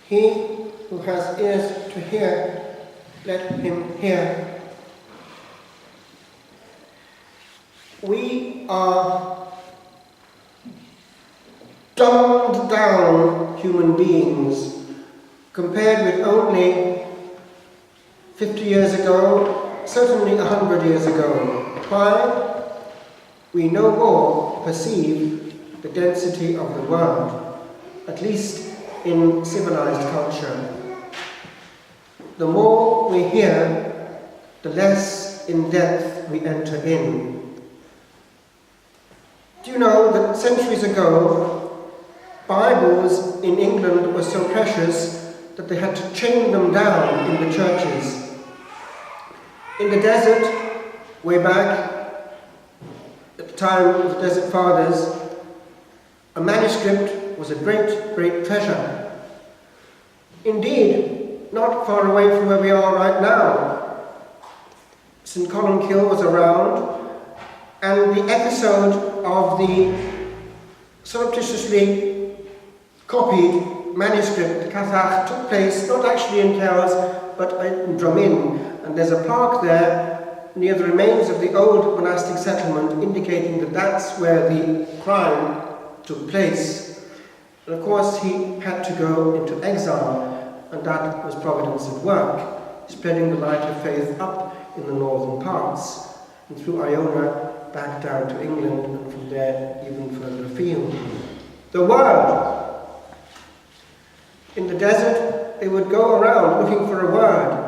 He who has ears to hear, let him hear. We are dumbed down human beings compared with only 50 years ago, certainly 100 years ago. Why? We no more perceive the density of the world, at least in civilized culture. The more we hear, the less in depth we enter in. Do you know that centuries ago, Bibles in England were so precious that they had to chain them down in the churches? In the desert, way back, at the time of the Desert Fathers, a manuscript was a great, great treasure. Indeed, not far away from where we are right now, St. Columkill was around, and the episode of the surreptitiously copied manuscript, Cathach, took place not actually in Kells, but in Drummond. And there's a plaque there near the remains of the old monastic settlement indicating that that's where the crime took place. And of course he had to go into exile, and that was Providence at work, spreading the light of faith up in the northern parts, and through Iona back down to England, and from there even further afield. The word. In the desert, they would go around looking for a word.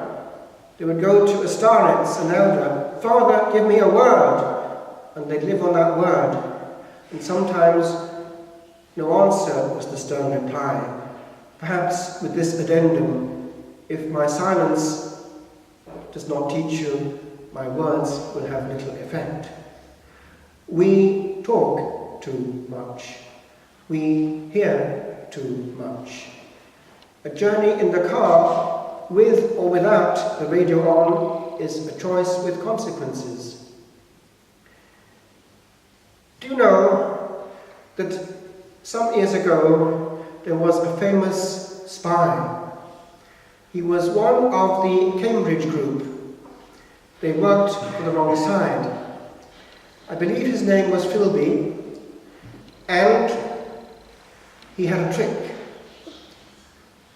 They would go to a starets, an elder, "Father, give me a word," and they'd live on that word. And sometimes no answer was the stern reply. Perhaps with this addendum: if my silence does not teach you, my words will have little effect. We talk too much. We hear too much. A journey in the car, with or without the radio on, is a choice with consequences. Do you know that some years ago there was a famous spy? He was one of the Cambridge group. They worked for the wrong side. I believe his name was Philby, and he had a trick.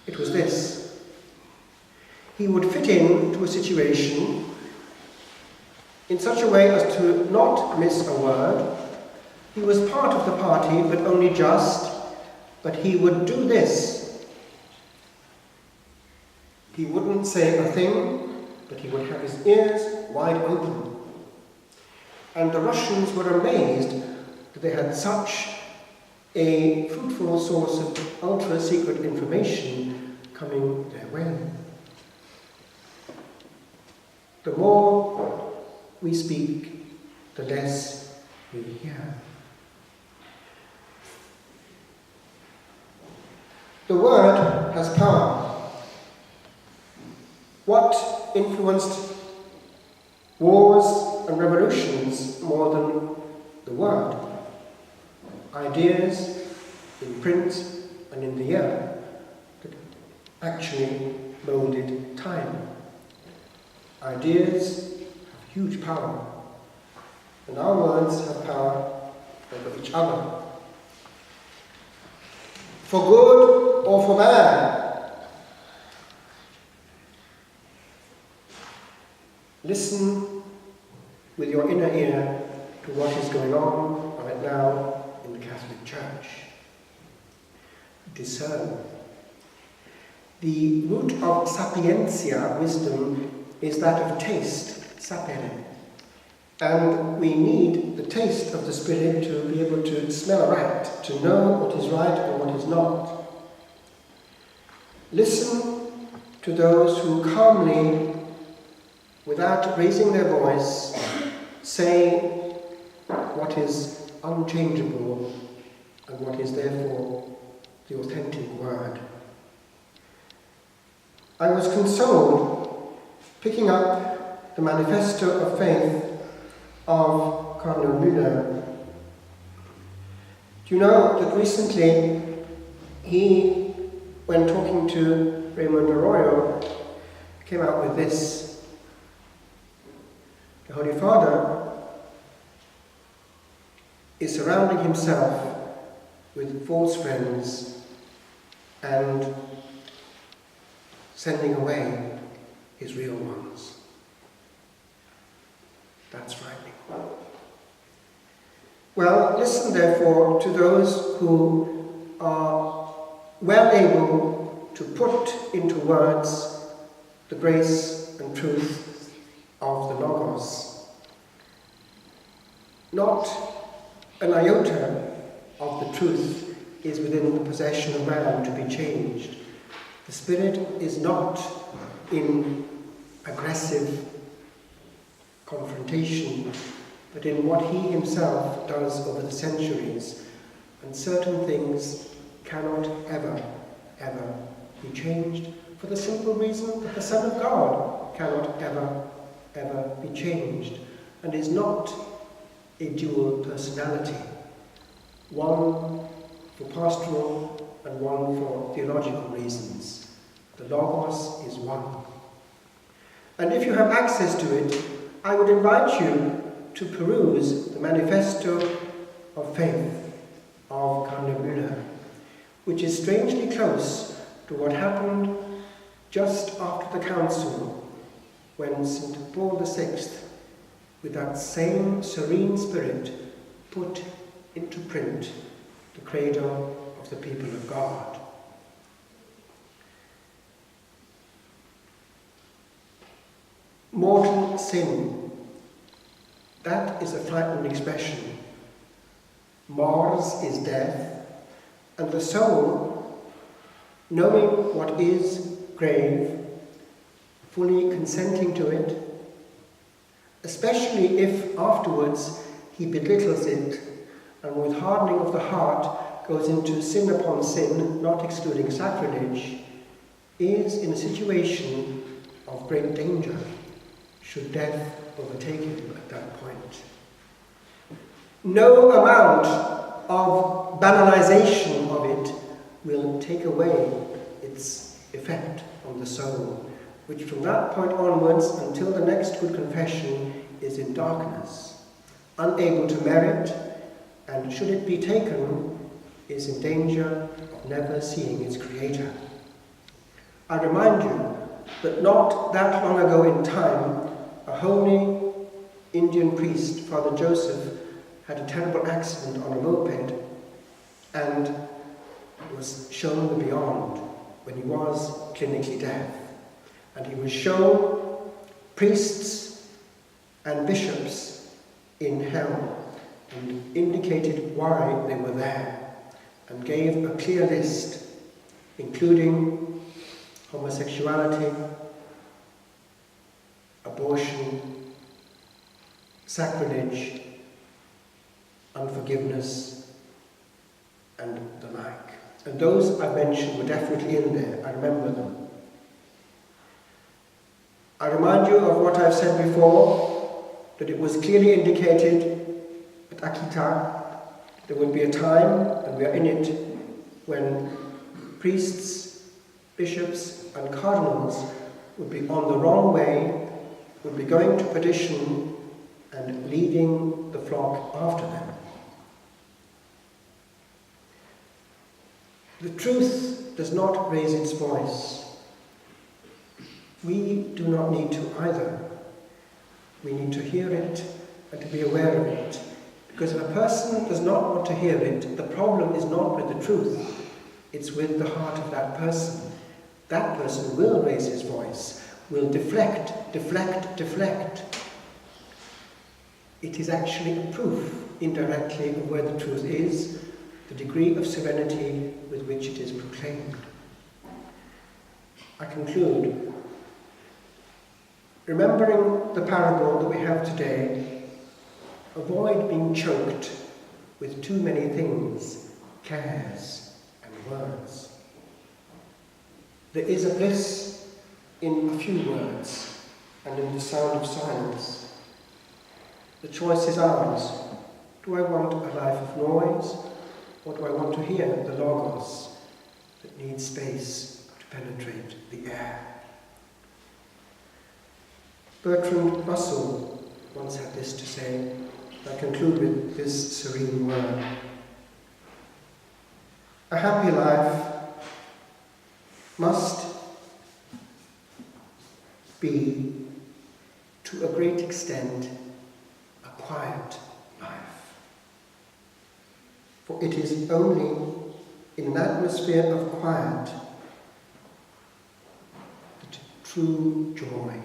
It was this. He would fit into a situation in such a way as to not miss a word. He was part of the party, but only just. But he would do this. He wouldn't say a thing, but he would have his ears wide open. And the Russians were amazed that they had such a fruitful source of ultra-secret information coming their way. The more we speak, the less we hear. The word has power. What influenced wars and revolutions more than the word? Ideas in print and in the air that actually moulded time. Ideas have huge power, and our words have power over each other. For good or for bad. Listen with your inner ear to what is going on right now in the Catholic Church. Discern. The root of sapientia, wisdom, is that of taste, sapere. And we need the taste of the Spirit to be able to smell a rat, to know what is right and what is not. Listen to those who calmly, without raising their voice, say what is unchangeable and what is therefore the authentic word. I was consoled picking up the Manifesto of Faith of Cardinal Müller. Do you know that recently he when talking to Raymond Arroyo, came out with this. The Holy Father is surrounding himself with false friends and sending away his real ones. That's frightening. Well, listen therefore to those who are well able to put into words the grace and truth of the Logos. Not an iota of the truth is within the possession of man to be changed. The Spirit is not in aggressive confrontation, but in what he himself does over the centuries. And certain things cannot ever be changed for the simple reason that the Son of God cannot ever be changed and is not a dual personality, one for pastoral and one for theological reasons. The Logos is one. And if you have access to it, I would invite you to peruse the Manifesto of Faith of Cardinal Müller, which is strangely close to what happened just after the Council, when St. Paul VI, with that same serene spirit, put into print the Credo of the people of God. Mortal sin, that is a frightening expression. Mors is death, and the soul, knowing what is grave, fully consenting to it, especially if afterwards he belittles it and with hardening of the heart goes into sin upon sin, not excluding sacrilege, is in a situation of great danger should death overtake him at that point. No amount of banalization of it will take away its effect on the soul, which from that point onwards until the next good confession is in darkness, unable to merit, and should it be taken, is in danger of never seeing its Creator. I remind you that not that long ago in time, a holy Indian priest, Father Joseph, had a terrible accident on a moped and was shown the beyond when he was clinically deaf. And he was shown priests and bishops in hell and indicated why they were there and gave a clear list, including homosexuality, abortion, sacrilege, unforgiveness, and the like. And those I mentioned were definitely in there. I remember them. I remind you of what I've said before, that it was clearly indicated at Akita there would be a time, and we are in it, when priests, bishops, and cardinals would be on the wrong way, would be going to perdition and leading the flock after them. The truth does not raise its voice. We do not need to either. We need to hear it and to be aware of it. Because if a person does not want to hear it, the problem is not with the truth, it's with the heart of that person. That person will raise his voice, will deflect. It is actually a proof, indirectly, of where the truth is, the degree of serenity with which it is proclaimed. I conclude. Remembering the parable that we have today, avoid being choked with too many things, cares and words. There is a bliss in a few words and in the sound of silence. The choice is ours. Do I want a life of noise, or do I want to hear the Logos? that need space to penetrate the air. Bertrand Russell once had this to say. I conclude with this serene word. A happy life must be, to a great extent, a quiet life. For it is only in an atmosphere of quiet that true joy